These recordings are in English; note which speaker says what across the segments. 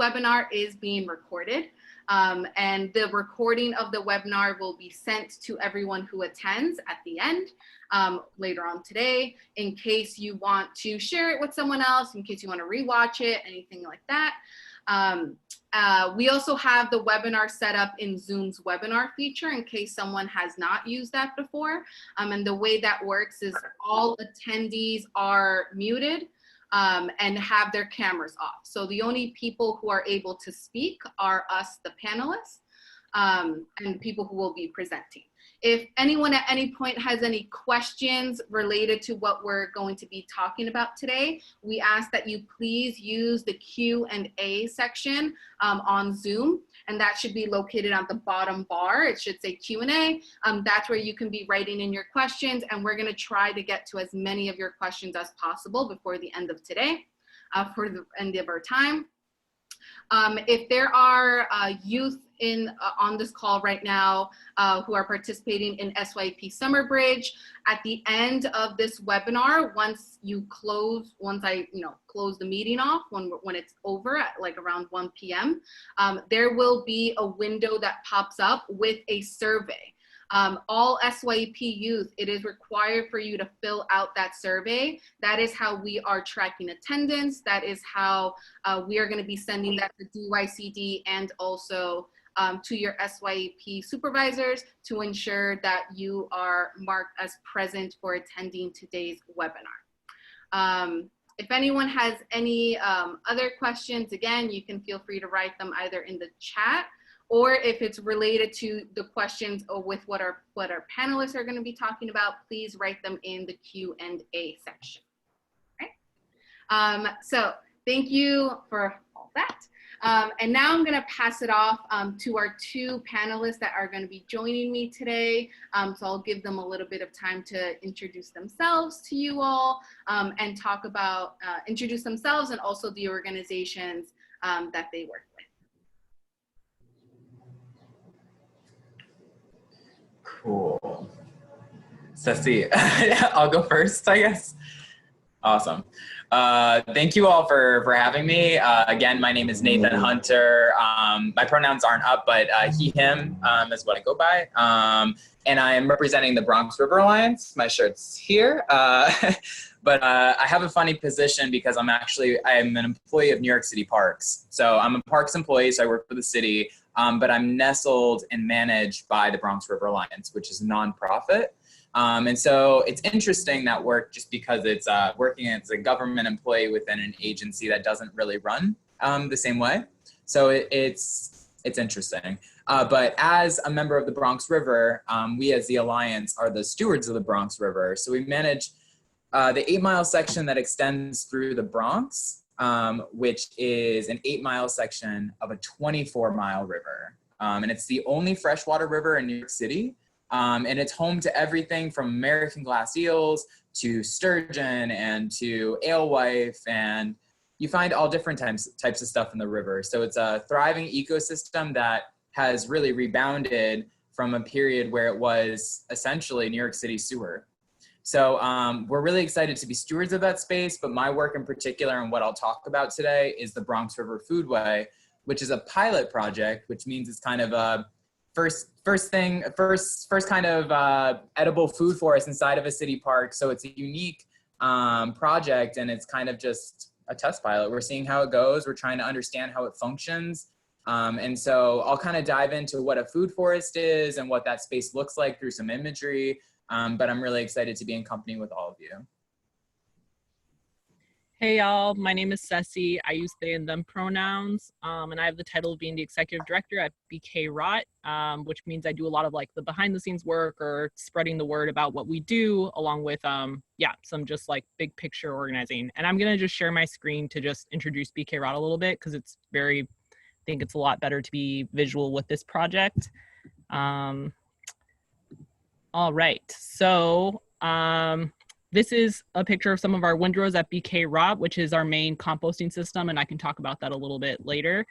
Speaker 1: webinar is being recorded, and the recording of the webinar will be sent to everyone who attends at the end later on today, in case you want to share it with someone else, in case you want to rewatch it, anything like that. We also have the webinar set up in Zoom's webinar feature in case someone has not used that before. And the way that works is all attendees are muted and have their cameras off. So the only people who are able to speak are us, the panelists, and people who will be presenting. If anyone at any point has any questions related to what we're going to be talking about today, we ask that you please use the Q&A section on Zoom, and that should be located on the bottom bar. It should say Q&A. That's where you can be writing in your questions, and we're gonna try to get to as many of your questions as possible before the end of today, for the end of our time. If there are youth on this call right now who are participating in SYP Summer Bridge, at the end of this webinar, once I close the meeting off, when it's over at like around 1 p.m., there will be a window that pops up with a survey. All SYP youth, it is required for you to fill out that survey. That is how we are tracking attendance. That is how we are going to be sending that to DYCD and also to your SYP supervisors to ensure that you are marked as present for attending today's webinar. If anyone has any other questions, again, you can feel free to write them either in the chat, or if it's related to the questions or with what our panelists are going to be talking about, please write them in the Q&A section. Okay? So thank you for all that. And now I'm going to pass it off to our two panelists that are going to be joining me today. So I'll give them a little bit of time to introduce themselves to you all and talk about, introduce themselves and also the organizations that they work with.
Speaker 2: Cool. Ceci, I'll go first, I guess. Awesome. Thank you all for having me. Again, my name is Nathan Hunter. My pronouns aren't up, but he, him is what I go by. And I am representing the Bronx River Alliance. My shirt's here. But I have a funny position because I'm an employee of New York City Parks. So I'm a parks employee, so I work for the city, but I'm nestled and managed by the Bronx River Alliance, which is a nonprofit. And so it's interesting that work, just because it's working as a government employee within an agency that doesn't really run the same way. So it's interesting. But as a member of the Bronx River, we as the Alliance are the stewards of the Bronx River. So we manage the 8-mile section that extends through the Bronx, which is an 8-mile section of a 24-mile river. And it's the only freshwater river in New York City. And it's home to everything from American glass eels to sturgeon and to alewife, and you find all different types of stuff in the river. So it's a thriving ecosystem that has really rebounded from a period where it was essentially New York City sewer. So we're really excited to be stewards of that space, but my work in particular and what I'll talk about today is the Bronx River Foodway, which is a pilot project, which means it's kind of a first kind of edible food for us inside of a city park. So it's a unique project, and it's kind of just a test pilot. We're seeing how it goes. We're trying to understand how it functions. And so I'll kind of dive into what a food forest is and what that space looks like through some imagery. But I'm really excited to be in company with all of you.
Speaker 3: Hey y'all, my name is Ceci. I use they and them pronouns, and I have the title of being the executive director at BK Rot, which means I do a lot of like the behind the scenes work or spreading the word about what we do, along with some just like big picture organizing. And I'm gonna just share my screen to just introduce BK Rot a little bit, because it's I think it's a lot better to be visual with this project. All right, so this is a picture of some of our windrows at BK Rot, which is our main composting system, and I can talk about that a little bit later.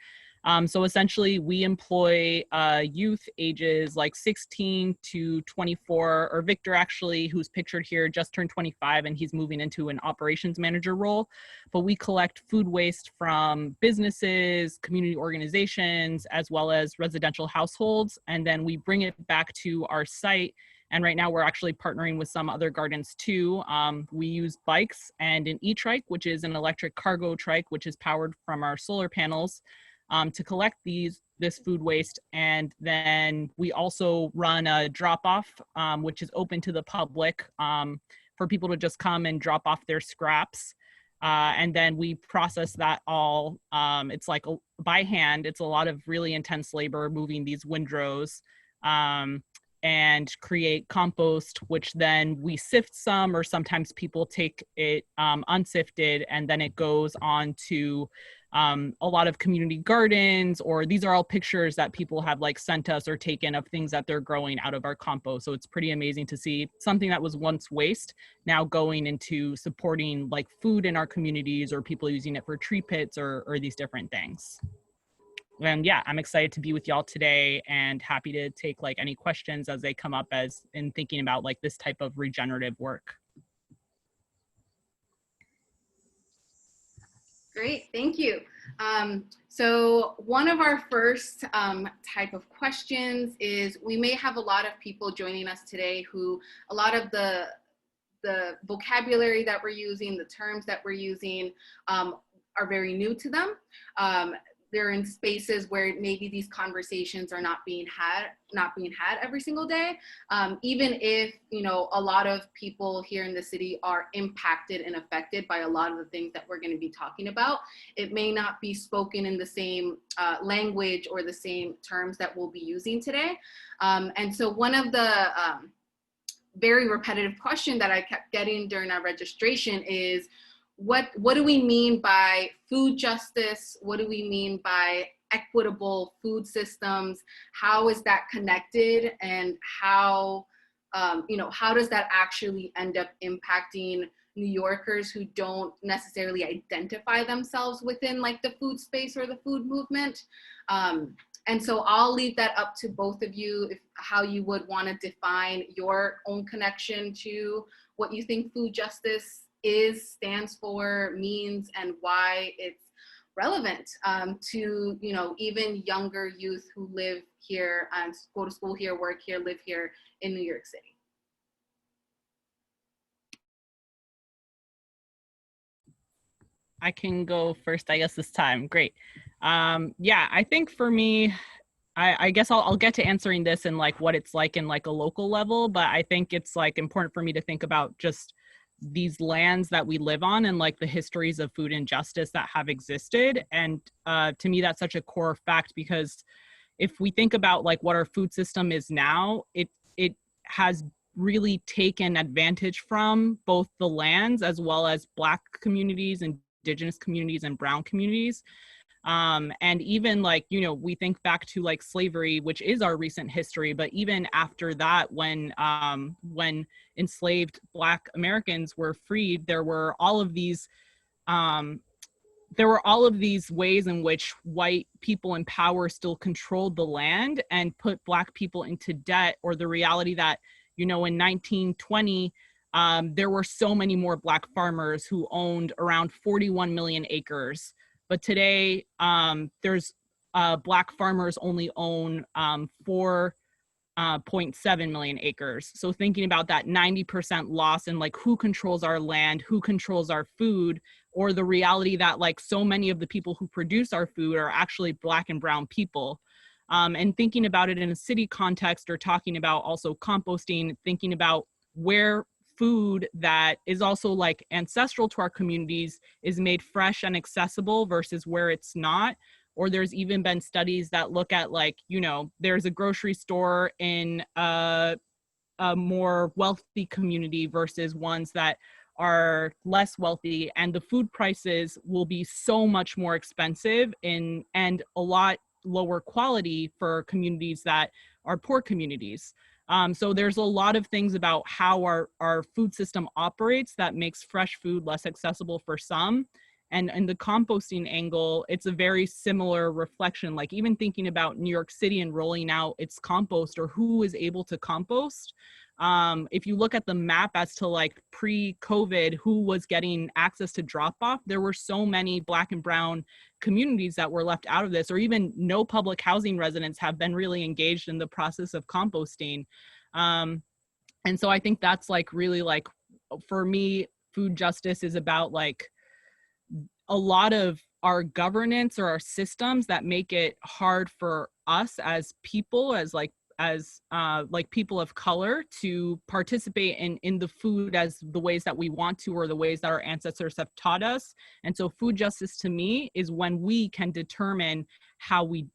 Speaker 3: So essentially we employ youth ages like 16 to 24, or Victor actually, who's pictured here, just turned 25 and he's moving into an operations manager role. But we collect food waste from businesses, community organizations, as well as residential households. And then we bring it back to our site. And right now we're actually partnering with some other gardens too. We use bikes and an e-trike, which is an electric cargo trike, which is powered from our solar panels, to collect this food waste. And then we also run a drop-off, which is open to the public, for people to just come and drop off their scraps. And then we process that all. It's like by hand. It's a lot of really intense labor moving these windrows, and create compost, which then we sift some, or sometimes people take it unsifted, and then it goes on to a lot of community gardens, or these are all pictures that people have like sent us or taken of things that they're growing out of our compost. So it's pretty amazing to see something that was once waste now going into supporting like food in our communities, or people using it for tree pits, or these different things. And yeah, I'm excited to be with y'all today and happy to take like any questions as they come up as in thinking about like this type of regenerative work.
Speaker 1: Great, thank you. So one of our first type of questions is, we may have a lot of people joining us today who a lot of the vocabulary that we're using, the terms that we're using are very new to them. They're in spaces where maybe these conversations are not being had every single day. Even if, you know, a lot of people here in the city are impacted and affected by a lot of the things that we're going to be talking about, it may not be spoken in the same language or the same terms that we'll be using today. And so one of the very repetitive question that I kept getting during our registration is, what do we mean by food justice? What do we mean by equitable food systems? How is that connected? And how, you know, how does that actually end up impacting New Yorkers who don't necessarily identify themselves within like the food space or the food movement? And so I'll leave that up to both of you, how you would want to define your own connection to what you think food justice stands for, means, and why it's relevant to, you know, even younger youth who live here and go to school here, work here, live here in New York City.
Speaker 3: I can go first, I guess, this time. Great. Yeah, I think for me, I guess I'll get to answering this in like what it's like in like a local level, but I think it's like important for me to think about just these lands that we live on and like the histories of food injustice that have existed. And to me, that's such a core fact, because if we think about like what our food system is now, it has really taken advantage from both the lands as well as Black communities, Indigenous communities, and Brown communities. And even like, you know, we think back to like slavery, which is our recent history, but even after that, when enslaved Black Americans were freed, there were all of these ways in which white people in power still controlled the land and put Black people into debt, or the reality that, you know, in 1920, there were so many more Black farmers who owned around 41 million acres. But today, there's Black farmers only own 4.7 million acres. So thinking about that 90% loss and like who controls our land, who controls our food, or the reality that like so many of the people who produce our food are actually Black and Brown people. And thinking about it in a city context, or talking about also composting, thinking about where food that is also like ancestral to our communities is made fresh and accessible versus where it's not. Or there's even been studies that look at like, you know, there's a grocery store in a more wealthy community versus ones that are less wealthy, and the food prices will be so much more expensive and a lot lower quality for communities that are poor communities. So there's a lot of things about how our food system operates that makes fresh food less accessible for some, And the composting angle, it's a very similar reflection. Like even thinking about New York City and rolling out its compost, or who is able to compost. If you look at the map as to like pre-COVID, who was getting access to drop-off, there were so many Black and brown communities that were left out of this, or even no public housing residents have been really engaged in the process of composting. And so I think that's like really like, for me, food justice is about like a lot of our governance or our systems that make it hard for us as people, as people of color, to participate in the food as the ways that we want to, or the ways that our ancestors have taught us. And so food justice to me is when we can determine how we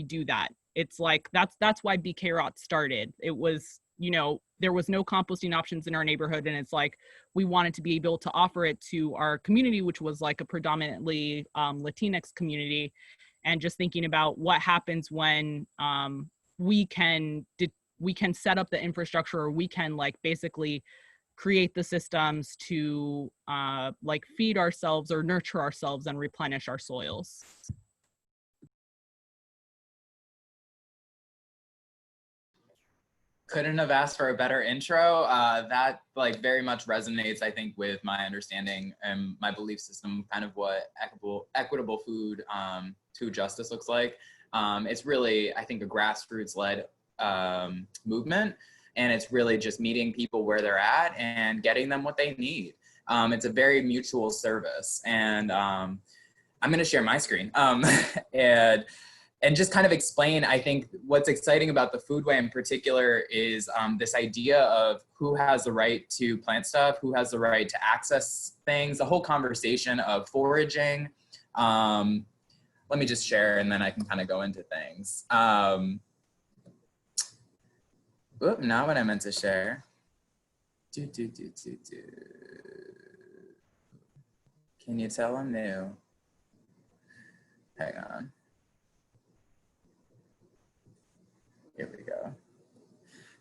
Speaker 3: do that. It's like, that's why BK Rot started. It was, you know, there was no composting options in our neighborhood, and it's like we wanted to be able to offer it to our community, which was like a predominantly Latinx community. And just thinking about what happens when we can set up the infrastructure, or we can like basically create the systems to like feed ourselves or nurture ourselves and replenish our soils.
Speaker 2: Couldn't have asked for a better intro. That like very much resonates, I think, with my understanding and my belief system, kind of what equitable food justice looks like. It's really, I think, a grassroots-led movement, and it's really just meeting people where they're at and getting them what they need. It's a very mutual service, and I'm going to share my screen and just kind of explain, I think, what's exciting about the Foodway in particular is this idea of who has the right to plant stuff, who has the right to access things, the whole conversation of foraging. Let me just share, and then I can kind of go into things. Not what I meant to share. Can you tell I'm new? Hang on. Here we go.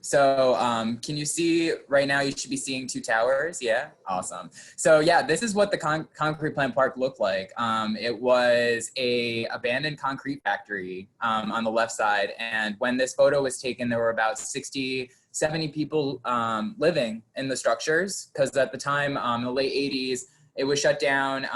Speaker 2: So can you see right now? You should be seeing two towers. Yeah, awesome. So yeah, this is what the concrete plant park looked like. It was a abandoned concrete factory on the left side. And when this photo was taken, there were about 60, 70 people living in the structures, because at the time, in the late 80s, it was shut down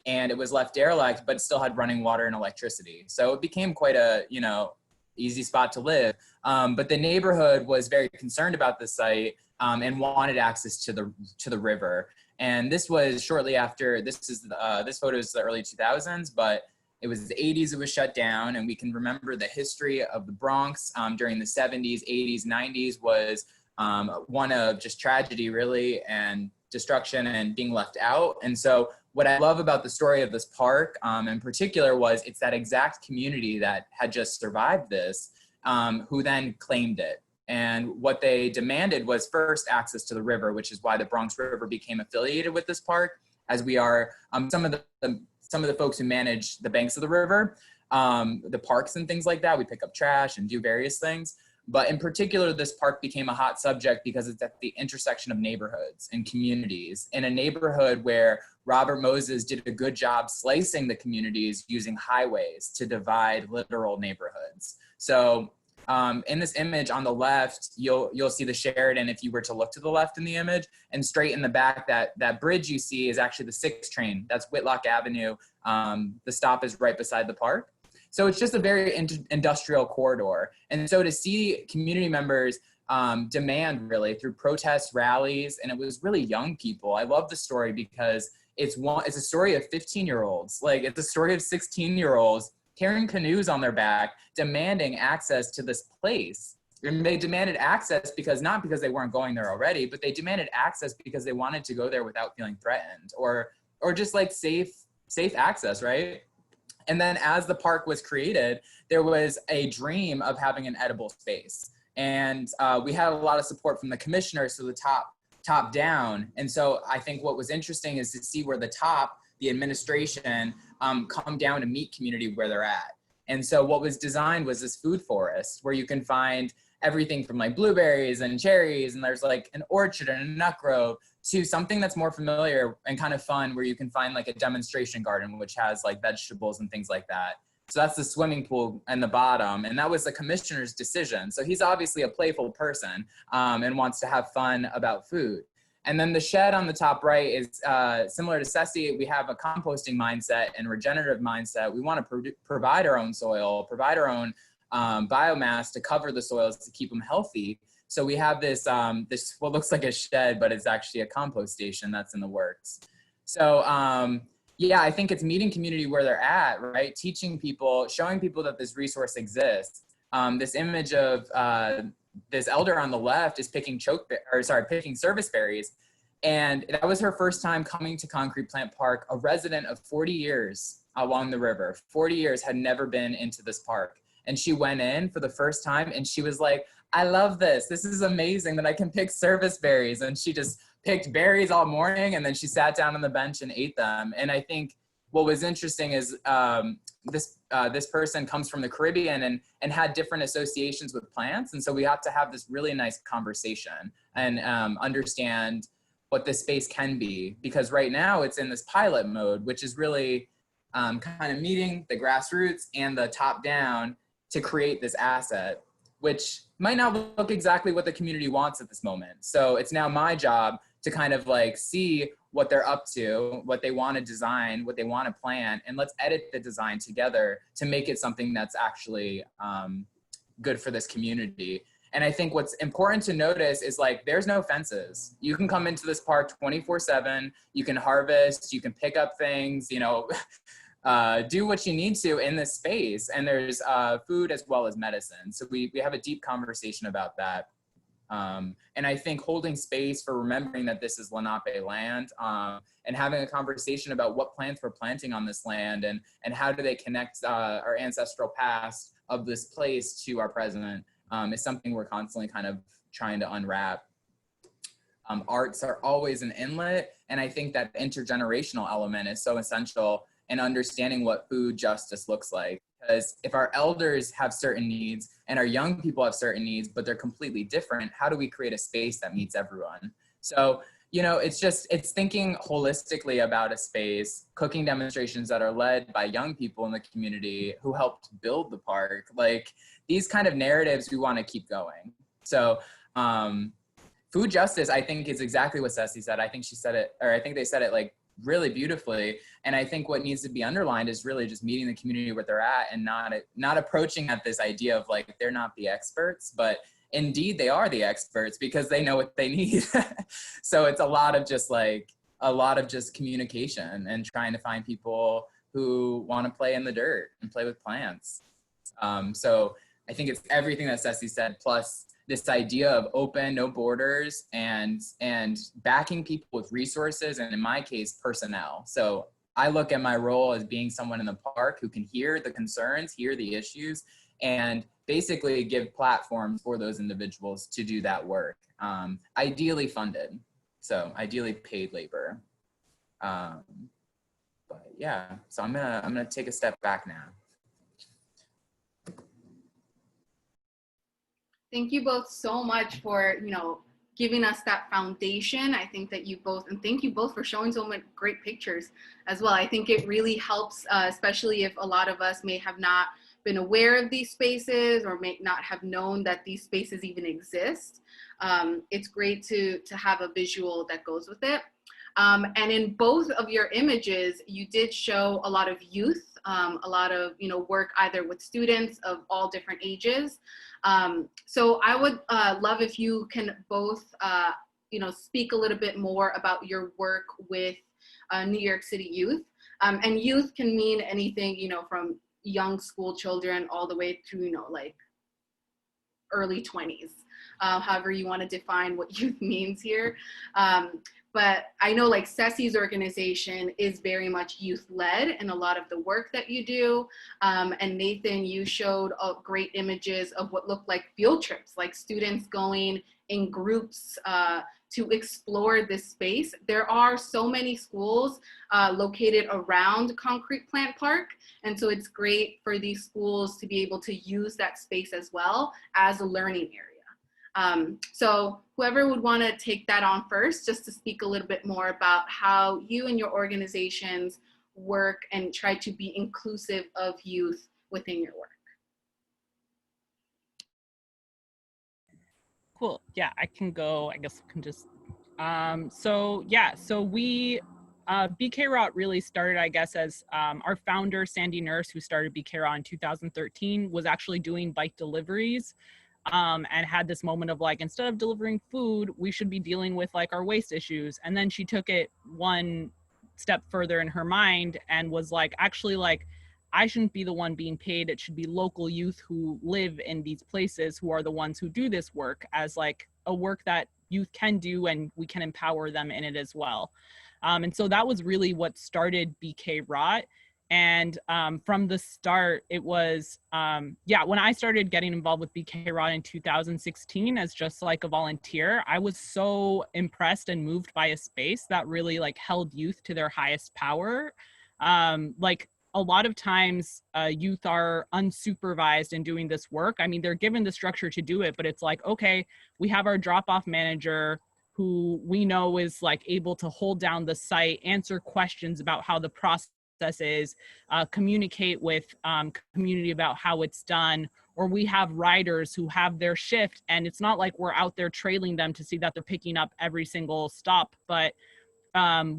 Speaker 2: and it was left derelict, but it still had running water and electricity. So it became quite a, you know, easy spot to live. But the neighborhood was very concerned about the site and wanted access to the river. And this was shortly after, this photo is the early 2000s, but it was the 80s, it was shut down. And we can remember the history of the Bronx during the 70s, 80s, 90s was one of just tragedy, really, and destruction and being left out. And so what I love about the story of this park in particular was it's that exact community that had just survived this who then claimed it. And what they demanded was first access to the river, which is why the Bronx River became affiliated with this park, as we are some of the folks who manage the banks of the river, the parks and things like that. We pick up trash and do various things. But in particular, this park became a hot subject because it's at the intersection of neighborhoods and communities, in a neighborhood where Robert Moses did a good job slicing the communities using highways to divide literal neighborhoods. So in this image on the left, you'll see the Sheridan if you were to look to the left in the image, and straight in the back, that bridge you see is actually the 6 train. That's Whitlock Avenue. The stop is right beside the park. So it's just a very industrial corridor. And so to see community members demand, really, through protests, rallies, and it was really young people. I love the story because it's a story of 15-year-olds. Like, it's a story of 16-year-olds carrying canoes on their back, demanding access to this place. And they demanded access not because they weren't going there already, but they demanded access because they wanted to go there without feeling threatened, or just like safe access, right? And then as the park was created, there was a dream of having an edible space. And we had a lot of support from the commissioner, so the top down. And so I think what was interesting is to see where the administration, come down to meet community where they're at. And so what was designed was this food forest where you can find everything from like blueberries and cherries, and there's like an orchard and a nut grove, to something that's more familiar and kind of fun, where you can find like a demonstration garden, which has like vegetables and things like that. So that's the swimming pool in the bottom. And that was the commissioner's decision. So he's obviously a playful person and wants to have fun about food. And then the shed on the top right is similar to Ceci. We have a composting mindset and regenerative mindset. We want to provide our own soil, provide our own biomass to cover the soils to keep them healthy. So we have this, this what looks like a shed, but it's actually a compost station that's in the works. So yeah, I think it's meeting community where they're at, right? Teaching people, showing people that this resource exists. This image of this elder on the left is picking picking service berries. And that was her first time coming to Concrete Plant Park, a resident of 40 years along the river. 40 years, had never been into this park. And she went in for the first time and she was like, I love this. This is amazing that I can pick service berries. And she just picked berries all morning, and then she sat down on the bench and ate them. And I think what was interesting is this person comes from the Caribbean and had different associations with plants. And so we have to have this really nice conversation and understand what this space can be, because right now it's in this pilot mode, which is really kind of meeting the grassroots and the top down to create this asset, which might not look exactly what the community wants at this moment. So it's now my job to kind of like see what they're up to, what they want to design, what they want to plan, and let's edit the design together to make it something that's actually good for this community. And I think what's important to notice is like, there's no fences. You can come into this park 24/7, you can harvest, you can pick up things, you know, do what you need to in this space. And there's food as well as medicine. So we have a deep conversation about that. And I think holding space for remembering that this is Lenape land, and having a conversation about what plants we're planting on this land and how do they connect our ancestral past of this place to our present, is something we're constantly kind of trying to unwrap. Arts are always an inlet, and I think that intergenerational element is so essential in understanding what food justice looks like. Because if our elders have certain needs and our young people have certain needs, but they're completely different, how do we create a space that meets everyone? So, you know, it's thinking holistically about a space, cooking demonstrations that are led by young people in the community who helped build the park. Like, these kind of narratives we want to keep going. So food justice, I think, is exactly what Ceci said. I think she said it, or I think they said it like really beautifully. And I think what needs to be underlined is really just meeting the community where they're at, and not approaching at this idea of like, they're not the experts, but indeed they are the experts because they know what they need. So it's a lot of just communication and trying to find people who want to play in the dirt and play with plants. So I think it's everything that Ceci said, plus this idea of open, no borders, and backing people with resources, and in my case, personnel. So I look at my role as being someone in the park who can hear the concerns, hear the issues, and basically give platforms for those individuals to do that work. Ideally funded, so ideally paid labor. But yeah, so I'm gonna take a step back now.
Speaker 1: Thank you both so much for, you know, giving us that foundation. I think that you both, and thank you both for showing so many great pictures as well. I think it really helps, especially if a lot of us may have not been aware of these spaces or may not have known that these spaces even exist. It's great to have a visual that goes with it. And in both of your images, you did show a lot of youth, a lot of, you know, work either with students of all different ages. So I would love if you can both, you know, speak a little bit more about your work with New York City youth. And youth can mean anything, you know, from young school children all the way to, you know, like early 20s, however you want to define what youth means here. But I know like Ceci's organization is very much youth-led in a lot of the work that you do. And Nathan, you showed great images of what looked like field trips, like students going in groups to explore this space. There are so many schools located around Concrete Plant Park. And so it's great for these schools to be able to use that space as well as a learning area. So whoever would want to take that on first, just to speak a little bit more about how you and your organizations work and try to be inclusive of youth within your work.
Speaker 3: Cool. Yeah, I can go. I guess I can just. So we, BK Rot really started, I guess, as our founder, Sandy Nurse, who started BK Rot in 2013, was actually doing bike deliveries, and had this moment of like, instead of delivering food, we should be dealing with like our waste issues. And then she took it one step further in her mind and was like, actually, like, I shouldn't be the one being paid. It should be local youth who live in these places who are the ones who do this work as like a work that youth can do, and we can empower them in it as well. And so that was really what started BK Rot. And from the start, it was, when I started getting involved with BK Rot in 2016 as just like a volunteer, I was so impressed and moved by a space that really like held youth to their highest power. Like, a lot of times youth are unsupervised in doing this work. I mean, they're given the structure to do it, but it's like, okay, we have our drop-off manager who we know is like able to hold down the site, answer questions about how the process is, communicate with community about how it's done. Or we have riders who have their shift, and it's not like we're out there trailing them to see that they're picking up every single stop, but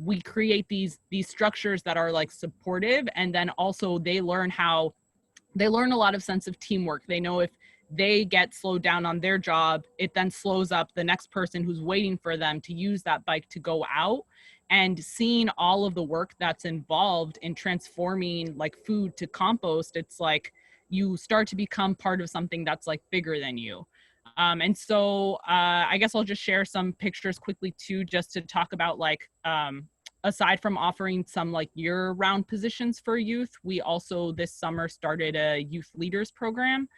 Speaker 3: we create these structures that are like supportive, and then also they learn a lot of sense of teamwork. They know if they get slowed down on their job, it then slows up the next person who's waiting for them to use that bike to go out. And seeing all of the work that's involved in transforming like food to compost, it's like you start to become part of something that's like bigger than you. And so I guess I'll just share some pictures quickly too, just to talk about like, aside from offering some like year-round positions for youth, we also this summer started a youth leaders program.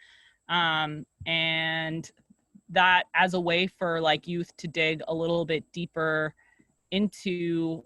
Speaker 3: And that as a way for like youth to dig a little bit deeper into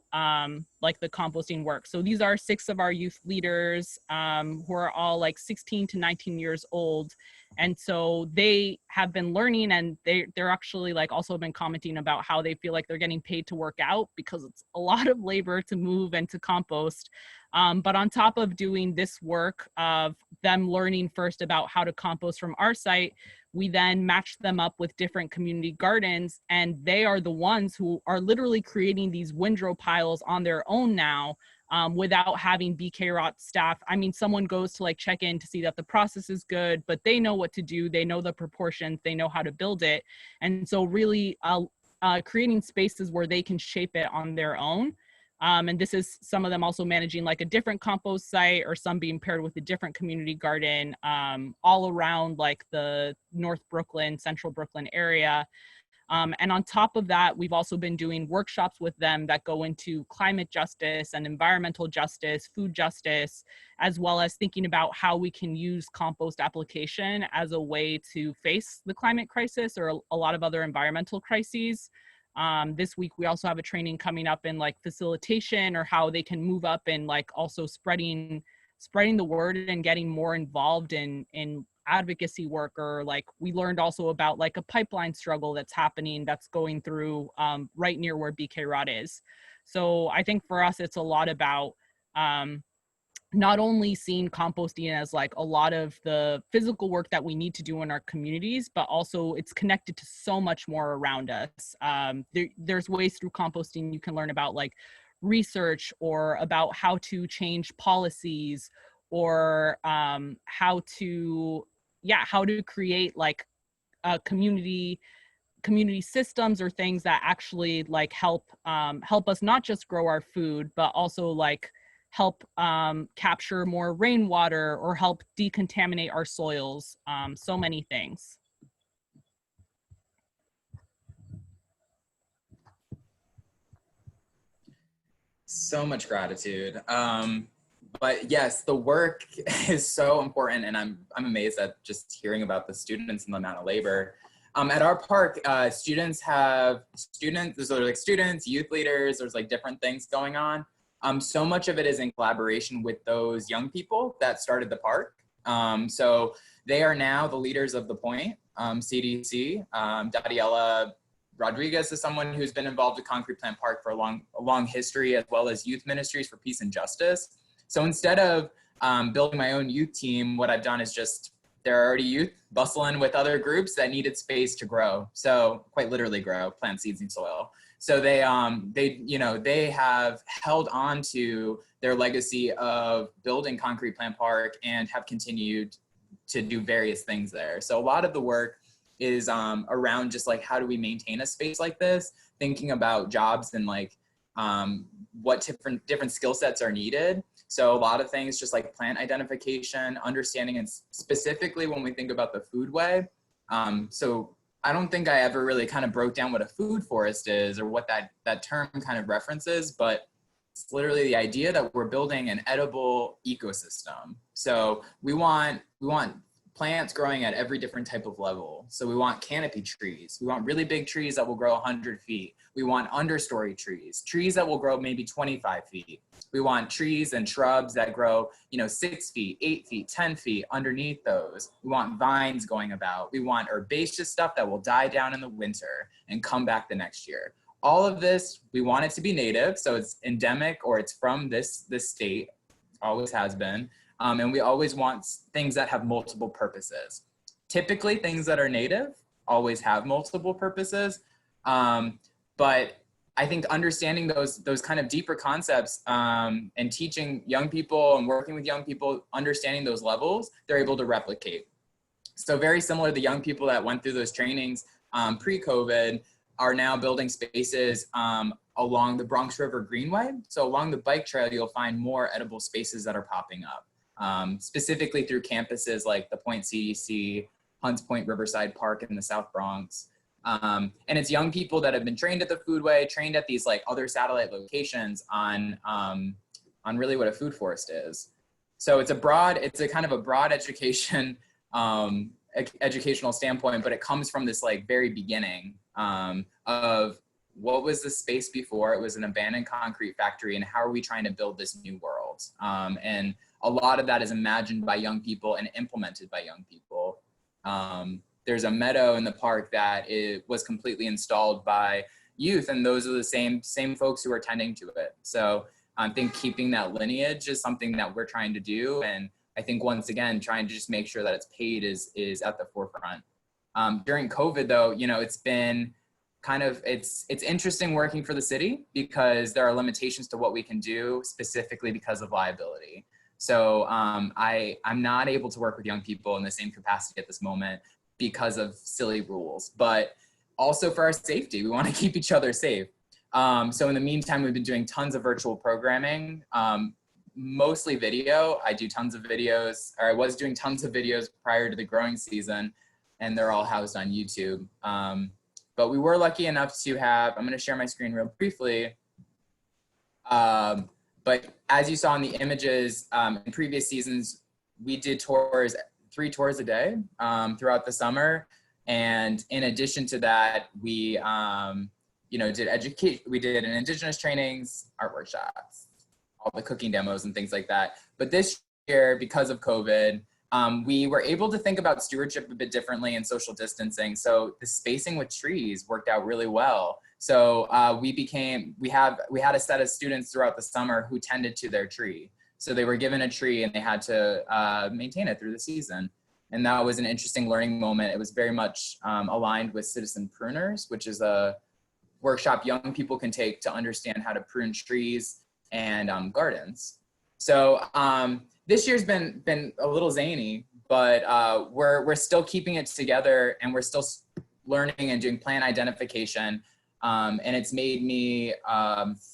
Speaker 3: like the composting work. So these are 6 of our youth leaders who are all like 16 to 19 years old. And so they have been learning, and they're actually like also been commenting about how they feel like they're getting paid to work out because it's a lot of labor to move and to compost. But on top of doing this work of them learning first about how to compost from our site, we then match them up with different community gardens, and they are the ones who are literally creating these windrow piles on their own now, without having BK Rot staff. I mean, someone goes to like check in to see that the process is good, but they know what to do. They know the proportions, they know how to build it. And so really creating spaces where they can shape it on their own. And this is some of them also managing like a different compost site, or some being paired with a different community garden all around like the North Brooklyn, Central Brooklyn area. And on top of that, we've also been doing workshops with them that go into climate justice and environmental justice, food justice, as well as thinking about how we can use compost application as a way to face the climate crisis or a lot of other environmental crises. This week, we also have a training coming up in like facilitation, or how they can move up and like also spreading the word and getting more involved in advocacy work. Or like we learned also about like a pipeline struggle that's happening, that's going through right near where BK Rot is. So I think for us, it's a lot about not only seeing composting as like a lot of the physical work that we need to do in our communities, but also it's connected to so much more around us. There's ways through composting you can learn about like research, or about how to change policies, or how to create like community systems, or things that actually like help us not just grow our food, but also like help capture more rainwater, or help decontaminate our soils. So many things.
Speaker 2: So much gratitude. But yes, the work is so important, and I'm amazed at just hearing about the students and the amount of labor. At our park, students, there's like students, youth leaders, there's like different things going on. So much of it is in collaboration with those young people that started the park. So they are now the leaders of the Point, CDC. Dadiela Rodriguez is someone who's been involved with Concrete Plant Park for a long history, as well as Youth Ministries for Peace and Justice. So instead of building my own youth team, what I've done is just, there are already youth bustling with other groups that needed space to grow. So quite literally grow, plant seeds in soil. So they have held on to their legacy of building Concrete Plant Park and have continued to do various things there. So a lot of the work is around just like, how do we maintain a space like this? Thinking about jobs and like what different skill sets are needed. So a lot of things just like plant identification, understanding, and specifically when we think about the Foodway. So I don't think I ever really kind of broke down what a food forest is or what that term kind of references, but it's literally the idea that we're building an edible ecosystem. So we want plants growing at every different type of level. So we want canopy trees. We want really big trees that will grow 100 feet. We want understory trees that will grow maybe 25 feet. We want trees and shrubs that grow, 6 feet, 8 feet, 10 feet underneath those. We want vines going about. We want herbaceous stuff that will die down in the winter and come back the next year. All of this, we want it to be native. So it's endemic or it's from this state, always has been. And we always want things that have multiple purposes. Typically, things that are native always have multiple purposes. But I think understanding those kind of deeper concepts and teaching young people and working with young people, understanding those levels, they're able to replicate. So very similar to the young people that went through those trainings pre-COVID are now building spaces along the Bronx River Greenway. So along the bike trail, you'll find more edible spaces that are popping up. Specifically through campuses like the Point CDC, Hunts Point Riverside Park in the South Bronx. And it's young people that have been trained at the Foodway, trained at these like other satellite locations on really what a food forest is. So it's a kind of a broad education, educational standpoint, but it comes from this like very beginning of what was the space before? It was an abandoned concrete factory, and how are we trying to build this new world? And a lot of that is imagined by young people and implemented by young people. There's a meadow in the park that was completely installed by youth, and those are the same folks who are tending to it. So I think keeping that lineage is something that we're trying to do, and I think once again trying to just make sure that it's paid is at the forefront. During COVID, though, it's been it's interesting working for the city because there are limitations to what we can do, specifically because of liability. So I'm not able to work with young people in the same capacity at this moment because of silly rules, but also for our safety, we want to keep each other safe. So in the meantime, we've been doing tons of virtual programming, mostly video. I do tons of videos, or I was doing tons of videos prior to the growing season, and they're all housed on YouTube. But we were lucky enough to have, I'm going to share my screen real briefly. But as you saw in the images in previous seasons, we did 3 tours a day throughout the summer. And in addition to that, we did an indigenous trainings, art workshops, all the cooking demos and things like that. But this year, because of COVID, we were able to think about stewardship a bit differently and social distancing. So the spacing with trees worked out really well. So we had a set of students throughout the summer who tended to their tree. So they were given a tree and they had to maintain it through the season. And that was an interesting learning moment. It was very much aligned with Citizen Pruners, which is a workshop young people can take to understand how to prune trees and gardens. So this year's been a little zany, but we're still keeping it together, and we're still learning and doing plant identification. And it's made me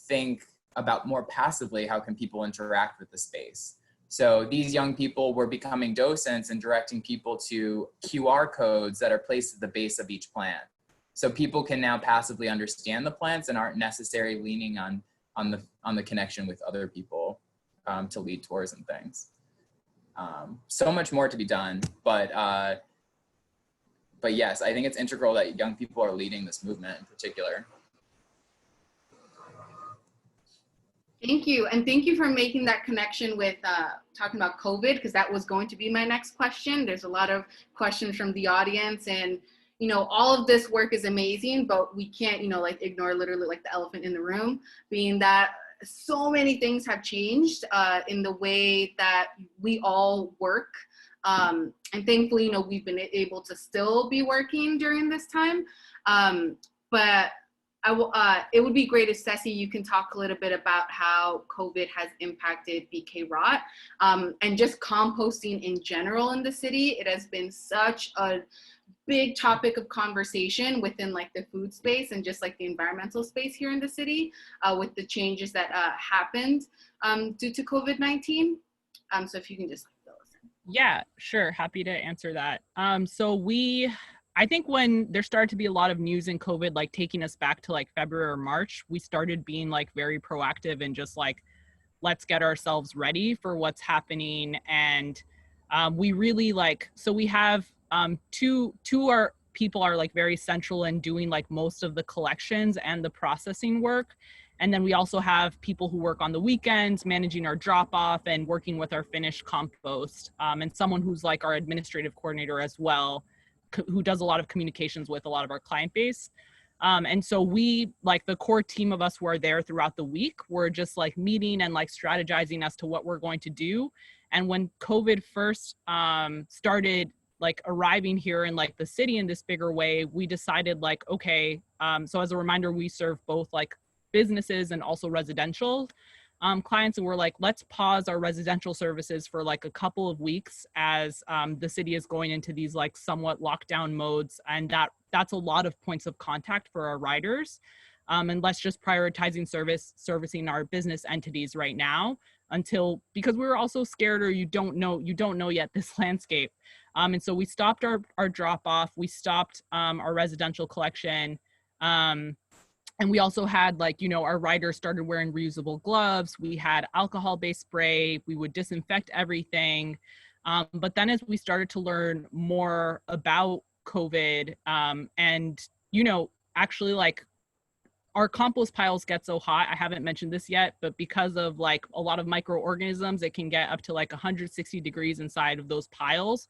Speaker 2: think about more passively, how can people interact with the space? So these young people were becoming docents and directing people to QR codes that are placed at the base of each plant. So people can now passively understand the plants and aren't necessarily leaning on the connection with other people to lead tours and things. So much more to be done, but yes, I think it's integral that young people are leading this movement in particular.
Speaker 1: Thank you. And thank you for making that connection with talking about COVID, because that was going to be my next question. There's a lot of questions from the audience, and, you know, all of this work is amazing, but we can't, you know, like ignore literally like the elephant in the room, being that so many things have changed in the way that we all work. And thankfully, you know, we've been able to still be working during this time. But it would be great if, Ceci, you can talk a little bit about how COVID has impacted BK Rot and just composting in general in the city. It has been such a big topic of conversation within like the food space and just like the environmental space here in the city with the changes that happened due to COVID-19. So if you can just fill us in.
Speaker 3: Yeah, sure. Happy to answer that. I think when there started to be a lot of news in COVID, like taking us back to like February or March, we started being like very proactive and just like, let's get ourselves ready for what's happening. And we really like, so we have two our people are like very central in doing like most of the collections and the processing work. And then we also have people who work on the weekends, managing our drop off and working with our finished compost, and someone who's like our administrative coordinator as well, who does a lot of communications with a lot of our client base. And so we, like the core team of us who are there throughout the week, we're just like meeting and like strategizing as to what we're going to do. And when COVID first started like arriving here in like the city in this bigger way, we decided like, okay, so as a reminder, we serve both like businesses and also residential clients, and we're like, let's pause our residential services for like a couple of weeks as the city is going into these like somewhat lockdown modes, and that's a lot of points of contact for our riders, and let's just prioritizing servicing our business entities right now until, because we were also scared, or you don't know yet this landscape, and so we stopped our drop off, we stopped our residential collection. And we also had like, you know, our riders started wearing reusable gloves. We had alcohol-based spray. We would disinfect everything. But then as we started to learn more about COVID and, you know, actually like our compost piles get so hot, I haven't mentioned this yet, but because of like a lot of microorganisms, it can get up to like 160 degrees inside of those piles.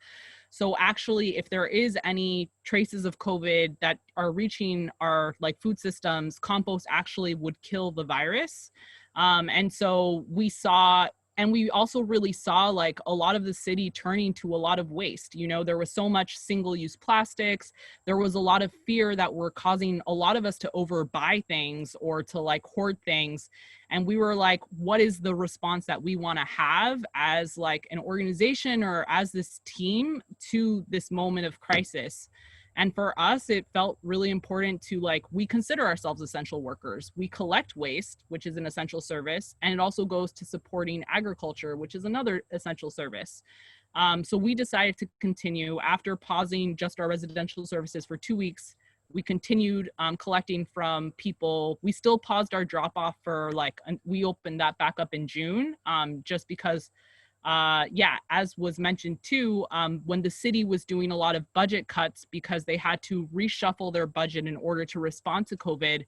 Speaker 3: So actually, if there is any traces of COVID that are reaching our like food systems, compost actually would kill the virus. And so we saw, and we also really saw like a lot of the city turning to a lot of waste. You know, there was so much single-use plastics. There was a lot of fear that were causing a lot of us to overbuy things or to like hoard things. And we were like, what is the response that we want to have as like an organization or as this team to this moment of crisis? And for us, it felt really important to like, we consider ourselves essential workers. We collect waste, which is an essential service, and it also goes to supporting agriculture, which is another essential service. So we decided to continue after pausing just our residential services for 2 weeks. We continued collecting from people. We still paused our drop off for like, we opened that back up in June, just because as was mentioned too, when the city was doing a lot of budget cuts because they had to reshuffle their budget in order to respond to COVID,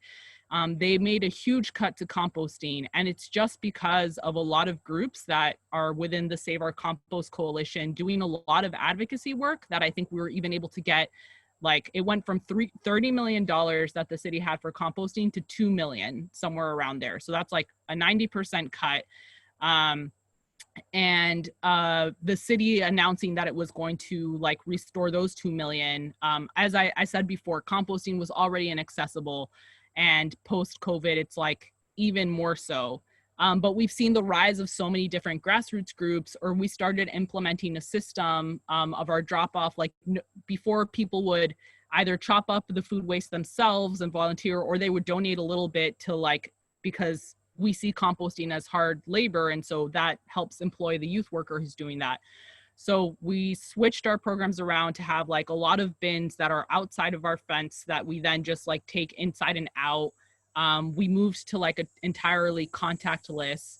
Speaker 3: they made a huge cut to composting. And it's just because of a lot of groups that are within the Save Our Compost Coalition doing a lot of advocacy work that I think we were even able to get, like it went from $30 million that the city had for composting to $2 million, somewhere around there. So that's like a 90% cut. And the city announcing that it was going to like restore those 2 million. As I said before, composting was already inaccessible, and post-COVID, it's like even more so. But we've seen the rise of so many different grassroots groups, or we started implementing a system of our drop-off. Like before, people would either chop up the food waste themselves and volunteer, or they would donate a little bit to like, because we see composting as hard labor, and so that helps employ the youth worker who's doing that. So we switched our programs around to have like a lot of bins that are outside of our fence that we then just like take inside and out. We moved to like an entirely contactless,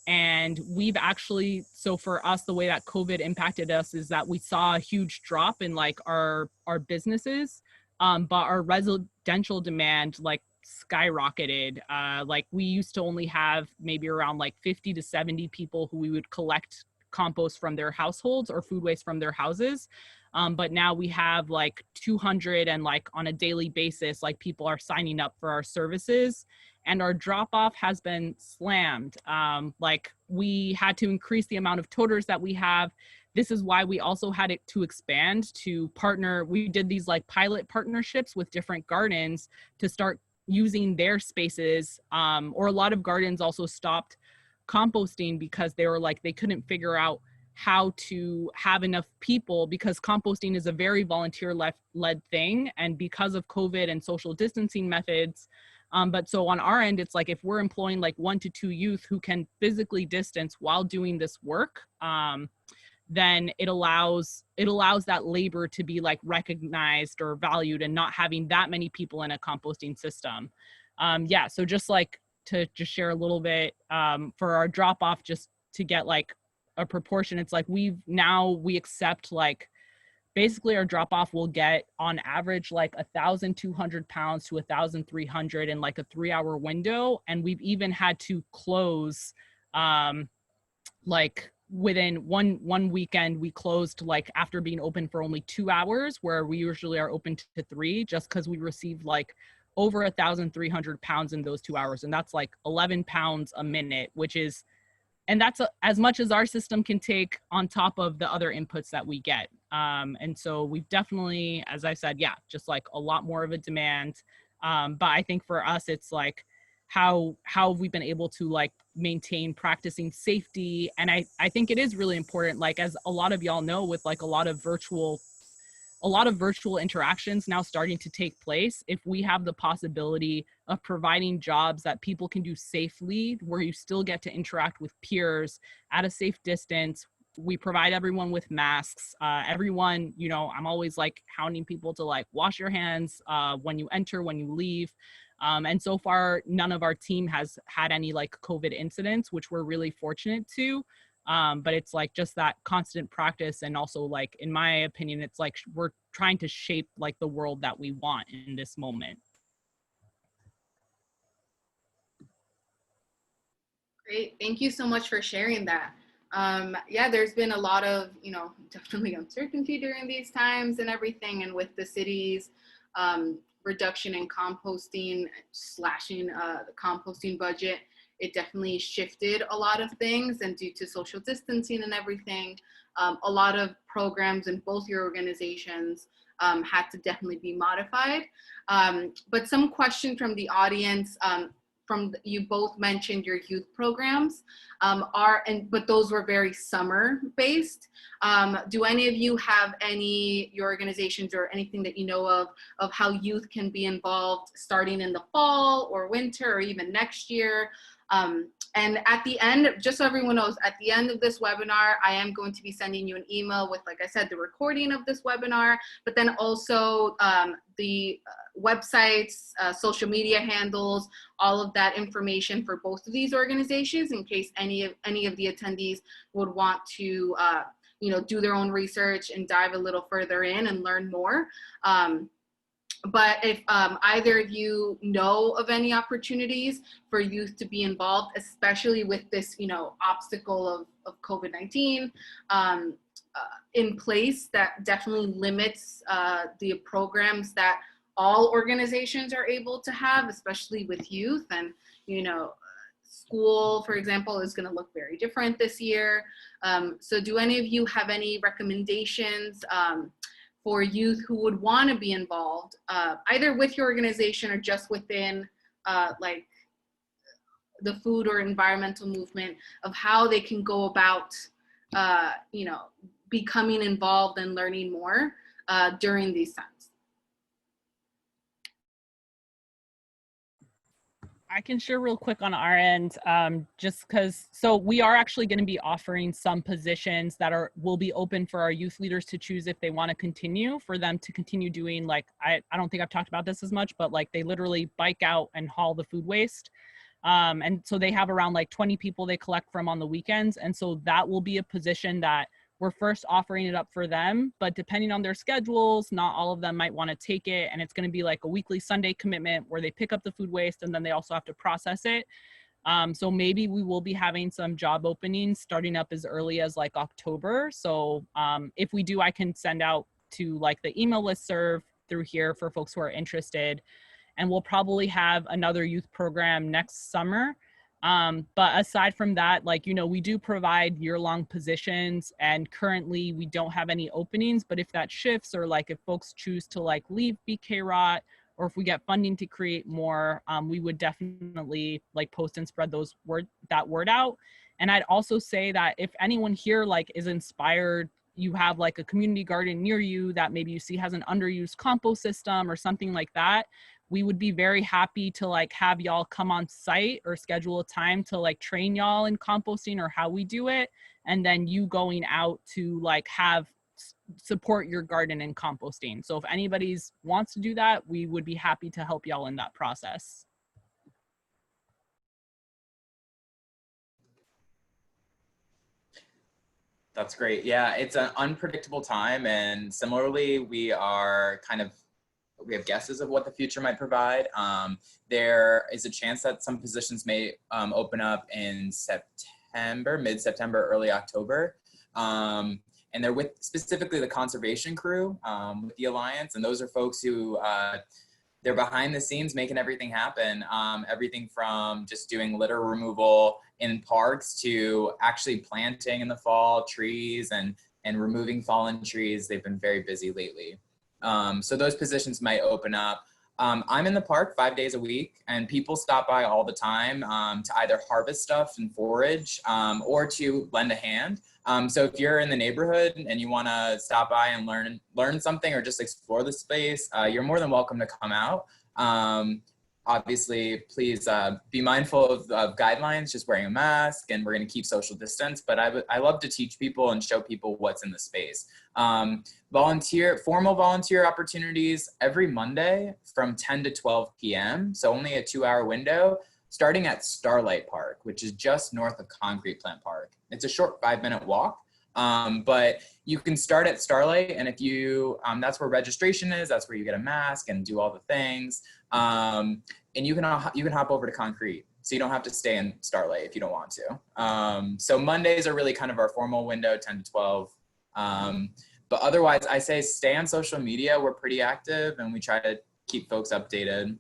Speaker 3: and we've actually, so for us, the way that COVID impacted us is that we saw a huge drop in like our businesses, but our residential demand, like skyrocketed. Like we used to only have maybe around like 50 to 70 people who we would collect compost from their households or food waste from their houses. But now we have like 200, and like on a daily basis, like people are signing up for our services, and our drop off has been slammed. Like we had to increase the amount of toters that we have. This is why we also had it to expand to partner. We did these like pilot partnerships with different gardens to start using their spaces. Or a lot of gardens also stopped composting because they were like, they couldn't figure out how to have enough people, because composting is a very volunteer-led thing. And because of COVID and social distancing methods, but so on our end, it's like if we're employing like 1 to 2 youth who can physically distance while doing this work, then it allows that labor to be like recognized or valued, and not having that many people in a composting system. Yeah, so just like to just share a little bit for our drop off, just to get like a proportion, it's like we accept like basically our drop off will get on average like 1,200 pounds to 1,300 in like a 3-hour window. And we've even had to close like within one weekend, we closed like after being open for only 2 hours, where we usually are open to 3, just because we received like over 1,300 pounds in those 2 hours. And that's like 11 pounds a minute, which is, and that's as much as our system can take on top of the other inputs that we get. And so we've definitely, as I said, yeah, just like a lot more of a demand. But I think for us, it's like, how have we been able to like maintain practicing safety? And I think it is really important, like as a lot of y'all know, with like a lot of virtual interactions now starting to take place, if we have the possibility of providing jobs that people can do safely, where you still get to interact with peers at a safe distance, we provide everyone with masks. Everyone, you know, I'm always like hounding people to like wash your hands when you enter, when you leave. And so far, none of our team has had any like COVID incidents, which we're really fortunate to. But it's like just that constant practice. And also like, in my opinion, it's like we're trying to shape like the world that we want in this moment.
Speaker 1: Great. Thank you so much for sharing that. Yeah, there's been a lot of, you know, definitely uncertainty during these times and everything. And with the city's reduction in composting, slashing the composting budget, it definitely shifted a lot of things. And due to social distancing and everything, a lot of programs in both your organizations had to definitely be modified. But some question from the audience, you both mentioned your youth programs but those were very summer based. Do any of you have your organizations or anything that you know of how youth can be involved starting in the fall or winter or even next year? And at the end, just so everyone knows, at the end of this webinar, I am going to be sending you an email with, like I said, the recording of this webinar, but then also the websites, social media handles, all of that information for both of these organizations, in case any of the attendees would want to you know, do their own research and dive a little further in and learn more. But if either of you know of any opportunities for youth to be involved, especially with this, you know, obstacle of COVID-19 in place, that definitely limits the programs that all organizations are able to have, especially with youth. And, you know, school, for example, is going to look very different this year. So do any of you have any recommendations for youth who would want to be involved, either with your organization or just within like the food or environmental movement, of how they can go about, you know, becoming involved and learning more during these times?
Speaker 3: I can share real quick on our end, just because, so we are actually going to be offering some positions that will be open for our youth leaders to choose if they want to continue, for them to continue doing, like, I don't think I've talked about this as much, but like they literally bike out and haul the food waste. And so they have around like 20 people they collect from on the weekends. And so that will be a position that we're first offering it up for them, but depending on their schedules, not all of them might want to take it. And it's going to be like a weekly Sunday commitment where they pick up the food waste and then they also have to process it. So maybe we will be having some job openings starting up as early as like October. So if we do, I can send out to like the email listserv through here for folks who are interested. And we'll probably have another youth program next summer. But aside from that, like, you know, we do provide year-long positions, and currently we don't have any openings, but if that shifts, or like if folks choose to like leave BK-ROT, or if we get funding to create more, we would definitely like post and spread that word out. And I'd also say that if anyone here like is inspired, you have like a community garden near you that maybe you see has an underused compost system or something like that, we would be very happy to like have y'all come on site or schedule a time to like train y'all in composting or how we do it. And then you going out to like support your garden in composting. So if anybody's wants to do that, we would be happy to help y'all in that process.
Speaker 2: That's great. Yeah, it's an unpredictable time, and similarly, we have guesses of what the future might provide. There is a chance that some positions may open up in mid-September, early October. And they're with specifically the conservation crew with the Alliance. And those are folks who, they're behind the scenes making everything happen. Everything from just doing litter removal in parks to actually planting in the fall trees and removing fallen trees. They've been very busy lately. So those positions might open up. I'm in the park 5 days a week, and people stop by all the time to either harvest stuff and forage or to lend a hand. So if you're in the neighborhood and you want to stop by and learn something or just explore the space, you're more than welcome to come out. Obviously, please be mindful of guidelines, just wearing a mask, and we're going to keep social distance. But I love to teach people and show people what's in the space. Formal volunteer opportunities every Monday from 10 to 12 p.m. So only a 2-hour window, starting at Starlight Park, which is just north of Concrete Plant Park. It's a short 5-minute walk. But you can start at Starlight, and if you, that's where registration is, that's where you get a mask and do all the things. And you can hop over to Concrete, so you don't have to stay in Starlight if you don't want to. So Mondays are really kind of our formal window, 10 to 12. But otherwise, I say stay on social media. We're pretty active, and we try to keep folks updated.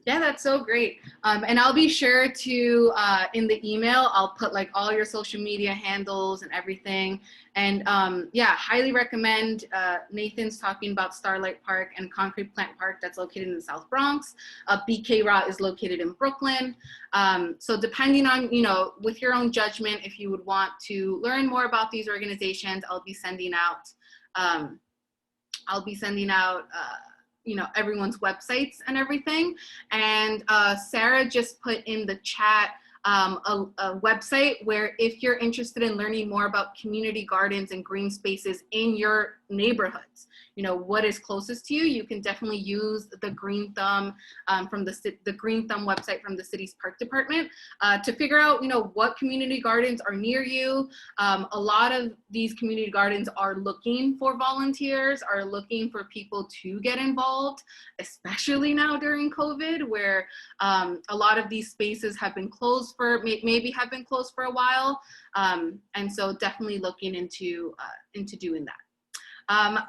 Speaker 1: Yeah, that's so great. And I'll be sure to, in the email, I'll put like all your social media handles and everything. And yeah, highly recommend Nathan's talking about Starlight Park and Concrete Plant Park that's located in the South Bronx. BK-ROT is located in Brooklyn. So depending on, you know, with your own judgment, if you would want to learn more about these organizations, I'll be sending out, you know, everyone's websites and everything. And Sarah just put in the chat a website where if you're interested in learning more about community gardens and green spaces in your neighborhoods, you know, what is closest to you, you can definitely use the Green Thumb from the Green Thumb website from the city's park department to figure out, you know, what community gardens are near you. A lot of these community gardens are looking for volunteers, are looking for people to get involved, especially now during COVID, where a lot of these spaces have been closed for, maybe have been closed for a while. And so definitely looking into doing that.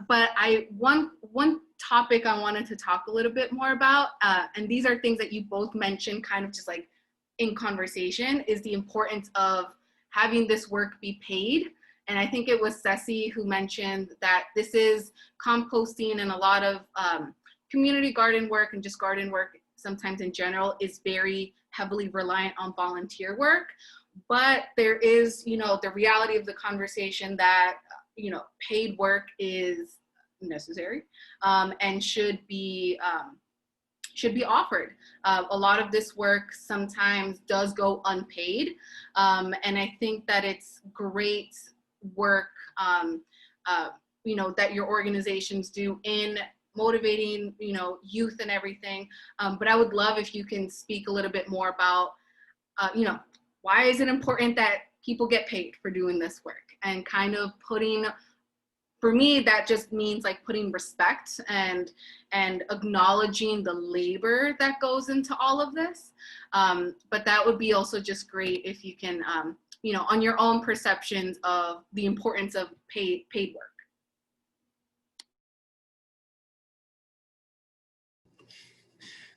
Speaker 1: But one topic I wanted to talk a little bit more about, and these are things that you both mentioned kind of just like in conversation, is the importance of having this work be paid. And I think it was Ceci who mentioned that this is composting, and a lot of community garden work and just garden work sometimes in general is very heavily reliant on volunteer work. But there is, you know, the reality of the conversation that, you know, paid work is necessary and should be offered. A lot of this work sometimes does go unpaid, and I think that it's great work, you know, that your organizations do in motivating, you know, youth and everything. But I would love if you can speak a little bit more about, you know, why is it important that people get paid for doing this work, and kind of putting, for me, that just means like putting respect and acknowledging the labor that goes into all of this. But that would be also just great if you can, you know, on your own perceptions of the importance of paid work.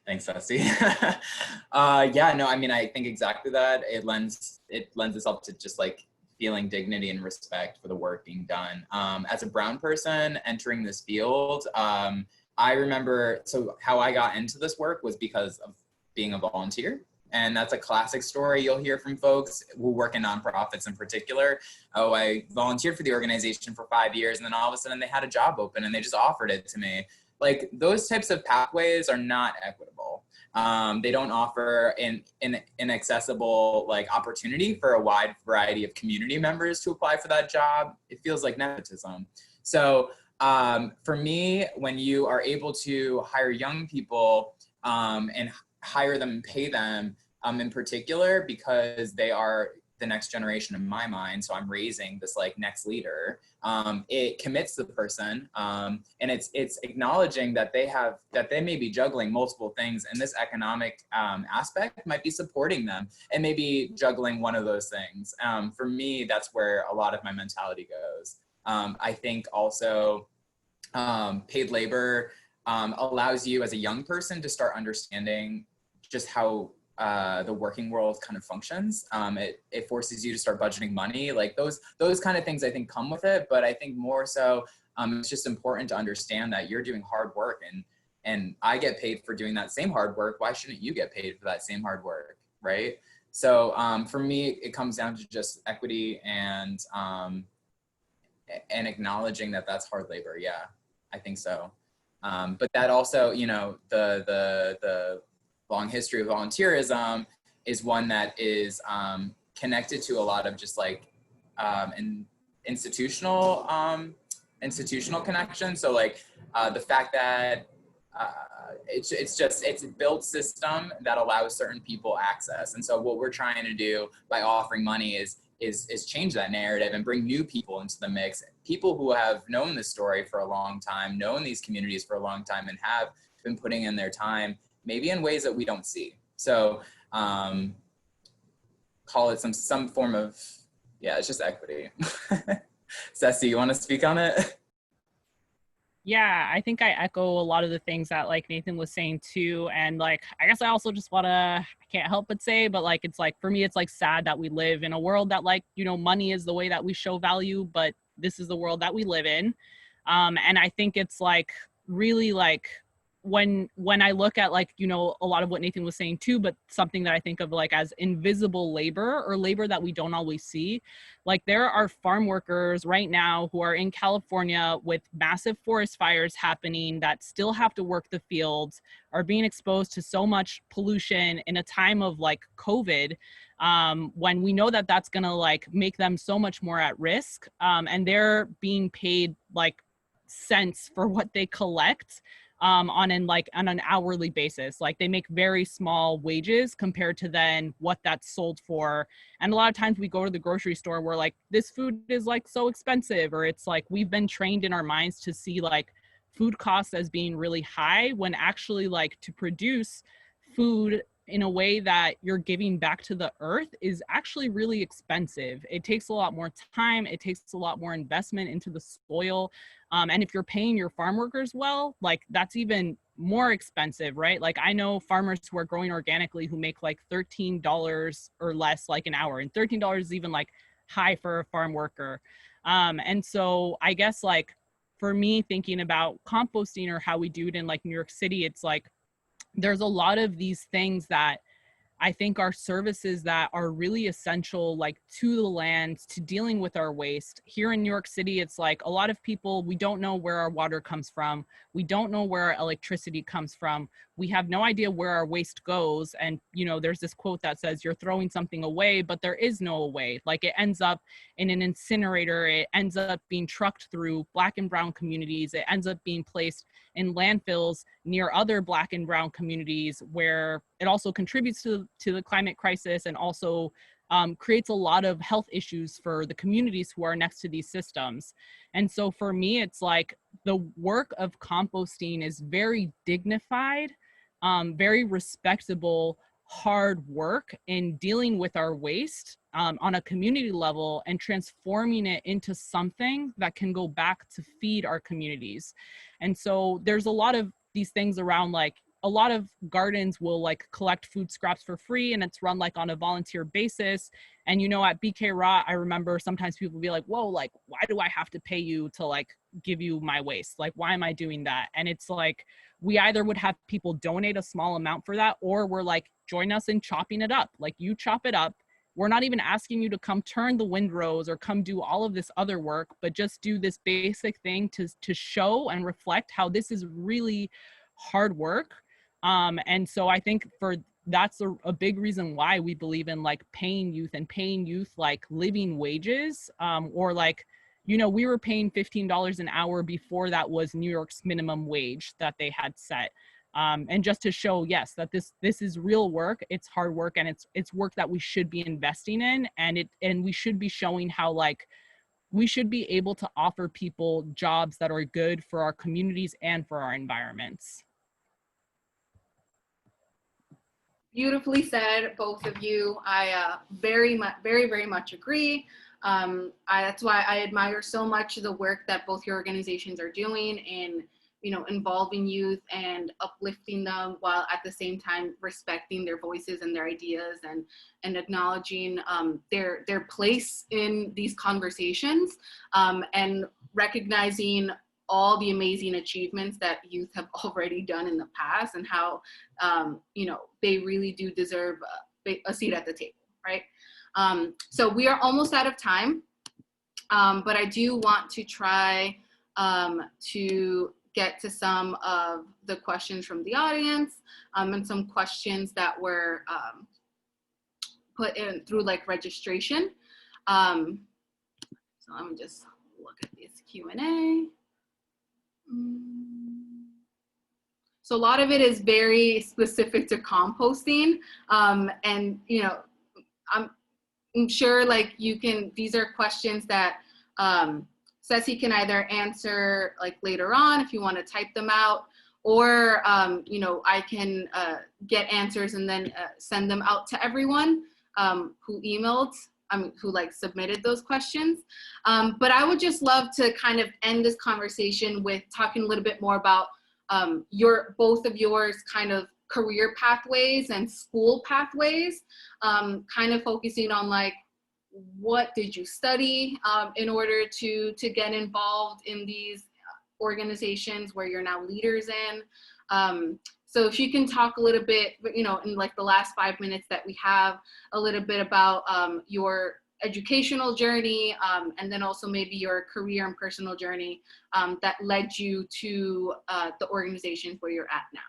Speaker 2: Thanks, Ceci. Yeah, no, I mean, I think exactly that. It lends itself to just like feeling dignity and respect for the work being done. As a brown person entering this field, I remember, so how I got into this work was because of being a volunteer. And that's a classic story you'll hear from folks who work in nonprofits in particular. Oh, I volunteered for the organization for 5 years, and then all of a sudden they had a job open and they just offered it to me. Like, those types of pathways are not equitable. They don't offer an accessible like opportunity for a wide variety of community members to apply for that job. It feels like nepotism. So for me, when you are able to hire young people and hire them and pay them in particular, because they are the next generation in my mind, so I'm raising this like next leader, it commits the person, and it's acknowledging that they may be juggling multiple things, and this economic aspect might be supporting them and maybe juggling one of those things. For me, that's where a lot of my mentality goes. I think also paid labor allows you as a young person to start understanding just how the working world kind of functions. It forces you to start budgeting money. Like those kind of things I think come with it, but I think more so it's just important to understand that you're doing hard work, and I get paid for doing that same hard work. Why shouldn't you get paid for that same hard work, right? So for me, it comes down to just equity and acknowledging that that's hard labor. Yeah, I think so. But that also, you know, the long history of volunteerism is one that is connected to a lot of just like institutional connection. So like the fact that it's a built system that allows certain people access. And so what we're trying to do by offering money is change that narrative and bring new people into the mix. People who have known this story for a long time, known these communities for a long time, and have been putting in their time, maybe in ways that we don't see. So call it some form of, yeah, it's just equity. Ceci, you want to speak on it?
Speaker 3: Yeah, I think I echo a lot of the things that like Nathan was saying too. And like, I guess I also just I can't help but say, but like, it's like, for me, it's like sad that we live in a world that like, you know, money is the way that we show value, but this is the world that we live in. And I think it's like really like, when I look at like, you know, a lot of what Nathan was saying too, but something that I think of like as invisible labor or labor that we don't always see, like there are farm workers right now who are in California with massive forest fires happening that still have to work the fields, are being exposed to so much pollution in a time of like COVID, when we know that that's gonna like make them so much more at risk, and they're being paid like cents for what they collect, on an hourly basis. Like they make very small wages compared to then what that's sold for. And a lot of times we go to the grocery store, we're like, this food is like so expensive, or it's like we've been trained in our minds to see like food costs as being really high, when actually like to produce food in a way that you're giving back to the earth is actually really expensive. It takes a lot more time. It takes a lot more investment into the soil. And if you're paying your farm workers well, like that's even more expensive, right? Like I know farmers who are growing organically who make like $13 or less like an hour, and $13 is even like high for a farm worker. And so I guess like for me, thinking about composting or how we do it in like New York City, it's like there's a lot of these things that I think are services that are really essential, like to the land, to dealing with our waste. Here in New York City, it's like a lot of people, we don't know where our water comes from. We don't know where our electricity comes from. We have no idea where our waste goes. And, you know, there's this quote that says, you're throwing something away, but there is no away. Like it ends up in an incinerator. It ends up being trucked through Black and brown communities. It ends up being placed in landfills near other Black and brown communities, where it also contributes to the climate crisis and also creates a lot of health issues for the communities who are next to these systems. And so for me, it's like the work of composting is very dignified, very respectable, hard work in dealing with our waste on a community level and transforming it into something that can go back to feed our communities. And so there's a lot of these things around, like a lot of gardens will like collect food scraps for free, and it's run like on a volunteer basis. And you know, at BK Rot, I remember sometimes people be like, whoa, like why do I have to pay you to like give you my waste? Like, why am I doing that? And it's like, we either would have people donate a small amount for that, or we're like, join us in chopping it up. Like, you chop it up. We're not even asking you to come turn the windrows or come do all of this other work, but just do this basic thing to show and reflect how this is really hard work. And so I think that's a big reason why we believe in like paying youth like living wages, or like, you know, we were paying $15 an hour before that was New York's minimum wage that they had set. And just to show, yes, that this is real work, it's hard work, and it's work that we should be investing in, and we should be showing how like we should be able to offer people jobs that are good for our communities and for our environments.
Speaker 1: Beautifully said, both of you. I very much agree. That's why I admire so much the work that both your organizations are doing in, you know, involving youth and uplifting them, while at the same time respecting their voices and their ideas, and acknowledging their place in these conversations, and recognizing all the amazing achievements that youth have already done in the past, and how, you know, they really do deserve a seat at the table, right? So we are almost out of time, but I do want to try to get to some of the questions from the audience, and some questions that were put in through like registration. So let me just look at this Q&A. So a lot of it is very specific to composting, and you know, I'm sure like you can, these are questions that Ceci can either answer like later on if you want to type them out, or you know, I can get answers and then send them out to everyone who emailed, who like submitted those questions. But I would just love to kind of end this conversation with talking a little bit more about both of yours kind of career pathways and school pathways, kind of focusing on like, what did you study in order to get involved in these organizations where you're now leaders in. So if you can talk a little bit, you know, in like the last 5 minutes that we have, a little bit about your educational journey, and then also maybe your career and personal journey that led you to the organizations where you're at now.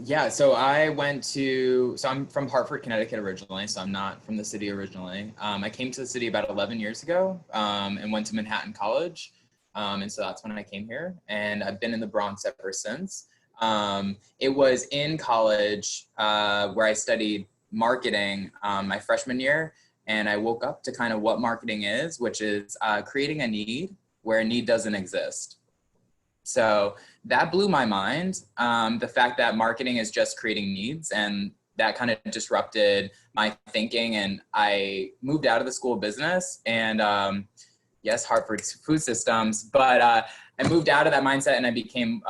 Speaker 2: Yeah, so I'm from Hartford, Connecticut originally, so I'm not from the city originally. I came to the city about 11 years ago, and went to Manhattan College. And so that's when I came here, and I've been in the Bronx ever since. It was in college where I studied marketing my freshman year, and I woke up to kind of what marketing is, which is creating a need where a need doesn't exist. So that blew my mind, the fact that marketing is just creating needs, and that kind of disrupted my thinking. And I moved out of the School of Business and yes, Hartford's food systems, but I moved out of that mindset and I became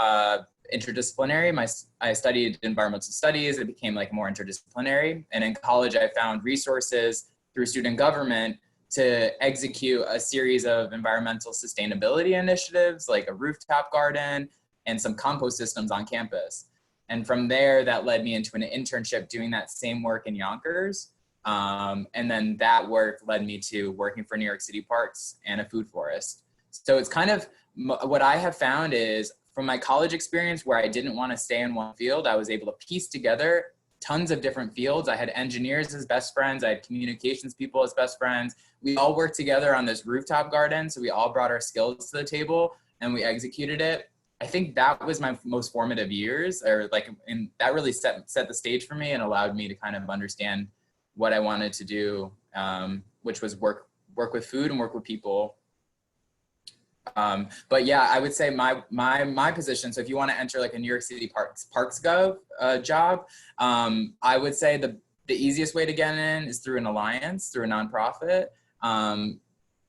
Speaker 2: interdisciplinary. I studied environmental studies. It became like more interdisciplinary. And in college, I found resources through student government to execute a series of environmental sustainability initiatives, like a rooftop garden and some compost systems on campus. And from there, that led me into an internship doing that same work in Yonkers. And then that work led me to working for New York City Parks and a food forest. So it's kind of what I have found is from my college experience where I didn't want to stay in one field, I was able to piece together tons of different fields. I had engineers as best friends. I had communications people as best friends. We all worked together on this rooftop garden. So we all brought our skills to the table and we executed it. I think that was my most formative years, or like, and that really set the stage for me and allowed me to kind of understand what I wanted to do, which was work with food and work with people. But yeah, I would say my position. So if you want to enter like a New York City Parks Gov job, I would say the easiest way to get in is through an alliance, through a nonprofit.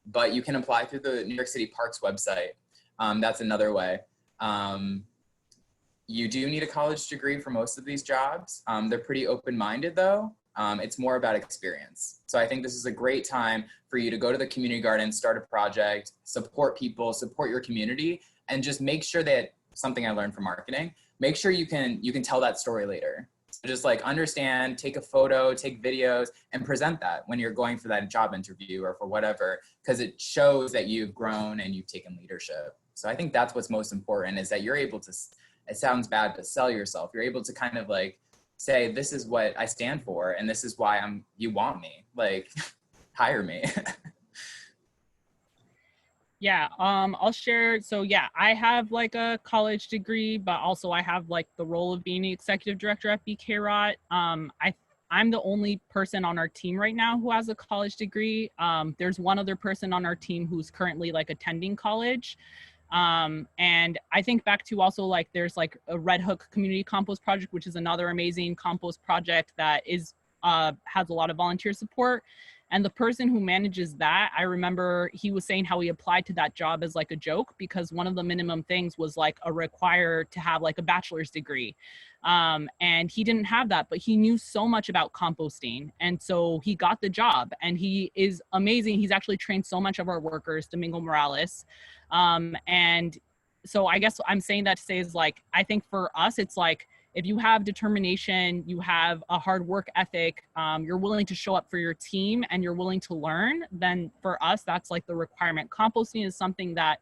Speaker 2: But you can apply through the New York City Parks website. That's another way. You do need a college degree for most of these jobs. They're pretty open-minded though. It's more about experience. So I think this is a great time for you to go to the community garden, start a project, support people, support your community, and just make sure that, something I learned from marketing, make sure you can tell that story later. So just like understand, take a photo, take videos, and present that when you're going for that job interview or for whatever, because it shows that you've grown and you've taken leadership. So I think that's what's most important, is that you're able to, it sounds bad, but sell yourself. You're able to kind of like say, this is what I stand for, and this is why you want me, like, hire me.
Speaker 3: Yeah, I'll share. So yeah, I have like a college degree, but also I have like the role of being the executive director at BK Rot. I'm the only person on our team right now who has a college degree. There's one other person on our team who's currently like attending college. And I think back to also like there's like a Red Hook Community Compost Project, which is another amazing compost project that is has a lot of volunteer support. And the person who manages that, I remember he was saying how he applied to that job as like a joke, because one of the minimum things was like a require to have like a bachelor's degree. And he didn't have that, but he knew so much about composting. And so he got the job, and he is amazing. He's actually trained so much of our workers, Domingo Morales. And so I guess I'm saying that to say is like, I think for us, it's like, if you have determination, you have a hard work ethic, you're willing to show up for your team and you're willing to learn, then for us, that's like the requirement. Composting is something that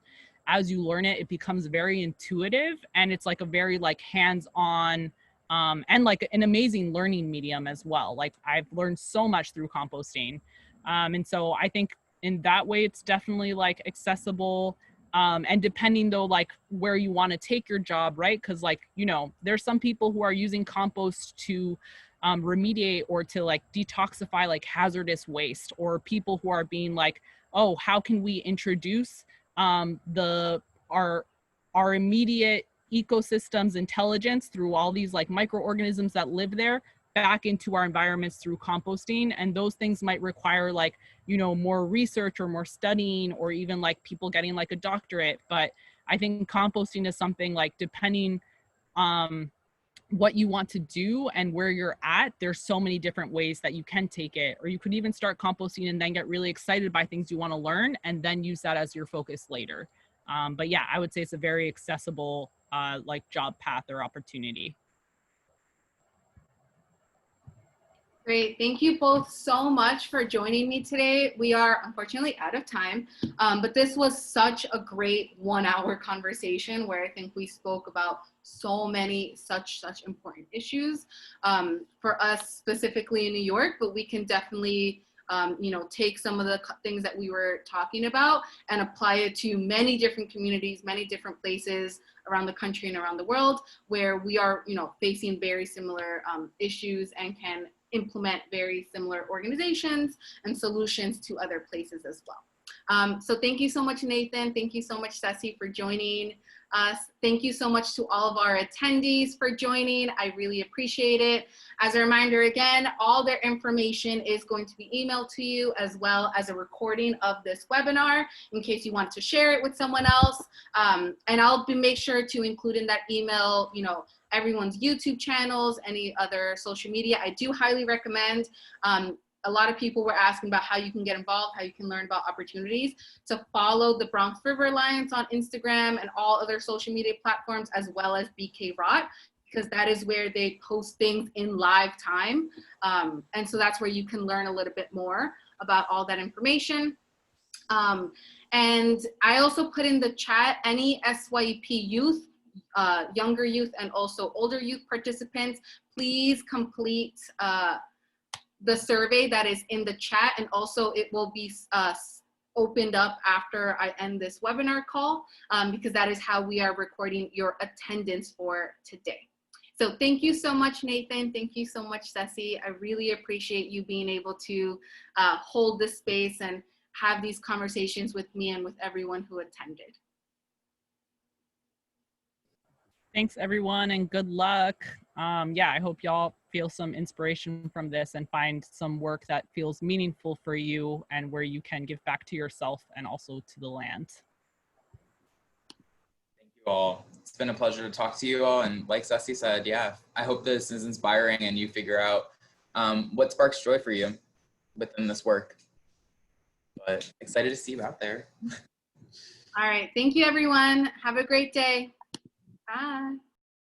Speaker 3: as you learn it, it becomes very intuitive, and it's like a very like hands-on and like an amazing learning medium as well. Like I've learned so much through composting. And so I think in that way, it's definitely like accessible. And depending though, like where you want to take your job, right? Because like, you know, there's some people who are using compost to remediate or to like detoxify like hazardous waste, or people who are being like, oh, how can we introduce our immediate ecosystem's intelligence through all these like microorganisms that live there back into our environments through composting. And those things might require like, you know, more research or more studying, or even like people getting like a doctorate. But I think composting is something like, depending what you want to do and where you're at, there's so many different ways that you can take it. Or you could even start composting and then get really excited by things you want to learn and then use that as your focus later. But yeah, I would say it's a very accessible like job path or opportunity.
Speaker 1: Great. Thank you both so much for joining me today. We are unfortunately out of time, but this was such a great 1 hour conversation where I think we spoke about so many such important issues for us specifically in New York, but we can definitely you know, take some of the things that we were talking about and apply it to many different communities, many different places around the country and around the world where we are, you know, facing very similar issues and can implement very similar organizations and solutions to other places as well. So thank you so much, Nathan. Thank you so much, Ceci, for joining us. Thank you so much to all of our attendees for joining. I really appreciate it. As a reminder, again, all their information is going to be emailed to you, as well as a recording of this webinar in case you want to share it with someone else. And I'll make sure to include in that email, you know, everyone's YouTube channels, any other social media. I do highly recommend, a lot of people were asking about how you can get involved, how you can learn about opportunities, to follow the Bronx River Alliance on Instagram and all other social media platforms, as well as BK Rot, because that is where they post things in live time. And so that's where you can learn a little bit more about all that information. And I also put in the chat any SYP youth, younger youth and also older youth participants, please complete the survey that is in the chat, and also it will be opened up after I end this webinar call, because that is how we are recording your attendance for today. So thank you so much, Nathan. Thank you so much, Ceci. I really appreciate you being able to hold this space and have these conversations with me and with everyone who attended.
Speaker 3: Thanks everyone and good luck. Yeah, I hope y'all feel some inspiration from this and find some work that feels meaningful for you and where you can give back to yourself and also to the land.
Speaker 2: Thank you all. It's been a pleasure to talk to you all. And like Ceci said, yeah, I hope this is inspiring and you figure out what sparks joy for you within this work. But excited to see you out there.
Speaker 1: All right. Thank you, everyone. Have a great day. Bye.